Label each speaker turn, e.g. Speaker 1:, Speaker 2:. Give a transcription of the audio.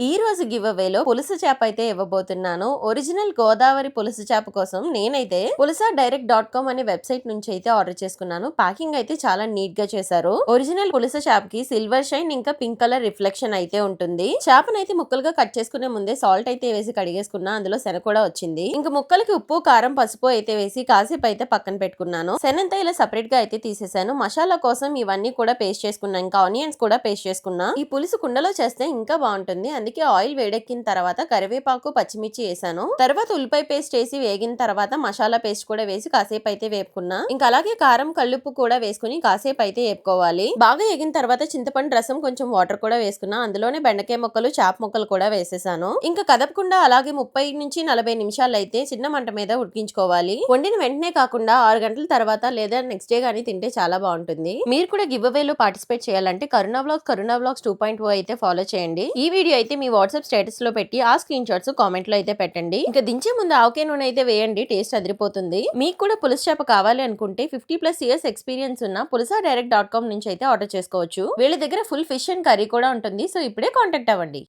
Speaker 1: ఈ రోజు గివ్ అవేలో పులుసు చేప అయితే ఇవ్వబోతున్నాను. ఒరిజినల్ గోదావరి పులుసు చేప కోసం నేనైతే pulisadirect.com అనే వెబ్సైట్ నుంచి అయితే ఆర్డర్ చేసుకున్నాను. ప్యాకింగ్ అయితే చాలా నీట్ గా చేశారు. ఒరిజినల్ పులుసు చేపకి సిల్వర్ షైన్ ఇంకా పింక్ కలర్ రిఫ్లెక్షన్ అయితే ఉంటుంది. చేపనైతే ముక్కలుగా కట్ చేసుకునే ముందే సాల్ట్ అయితే వేసి కడిగేసుకున్నా. అందులో శన కూడా వచ్చింది. ఇంకా ముక్కలకి ఉప్పు కారం పసుపు అయితే వేసి కాసేపు అయితే పక్కన పెట్టుకున్నాను. శనంతా ఇలా సెపరేట్ గా అయితే తీసేసాను. మసాలా కోసం ఇవన్నీ కూడా పేస్ట్ చేసుకున్నా. ఇంకా ఆనియన్స్ కూడా పేస్ట్ చేసుకున్నా. ఈ పులుసు కుండలో చేస్తే ఇంకా బాగుంటుంది. అందుకే ఆయిల్ వేడెక్కిన తర్వాత కరివేపాకు పచ్చిమిర్చి వేసాను. తర్వాత ఉల్లిపాయ పేస్ట్ వేసి వేగిన తర్వాత మసాలా పేస్ట్ కూడా వేసి కాసేపు అయితే వేపుకున్నా. ఇంకా అలాగే కారం కల్లుప్పు కూడా వేసుకుని కాసేపు అయితే వేపుకోవాలి. బాగా వేగిన తర్వాత చింతపండు రసం కొంచెం వాటర్ కూడా వేసుకున్నా. అందులోనే బెండకాయ ముక్కలు చాప ముక్కలు కూడా వేసేసాను. ఇంకా కదపకుండా అలాగే 30 నుంచి 40 నిమిషాలు అయితే చిన్న మంట మీద ఉడికించుకోవాలి. వండిన వెంటనే కాకుండా 6 గంటల తర్వాత లేదా నెక్స్ట్ డే గానీ తింటే చాలా బాగుంటుంది. మీరు కూడా గివ్ అవేలో పార్టిసిపేట్ చేయాలంటే కరుణా వ్లాగ్స్ 2.0 అయితే ఫాలో చేయండి. ఈ వీడియో అయితే మీ వాట్సాప్ స్టేటస్ లో పెట్టి ఆ స్క్రీన్ షాట్స్ కామెంట్ లో అయితే పెట్టండి. ఇంకా దించే ముందు ఆవకాయ నూనె అయితే వేయండి. టేస్ట్ అదిరిపోతుంది. మీకు కూడా పులుసు చేప కావాలి అనుకుంటే 50+ ఇయర్స్ ఎక్స్పీరియన్స్ ఉన్న pulisadirect.com నుంచి అయితే ఆర్డర్ చేసుకోవచ్చు. వీళ్ళ దగ్గర ఫుల్ ఫిష్ అండ్ కర్రీ కూడా ఉంటుంది. సో ఇప్పుడే కాంటాక్ట్ అవ్వండి.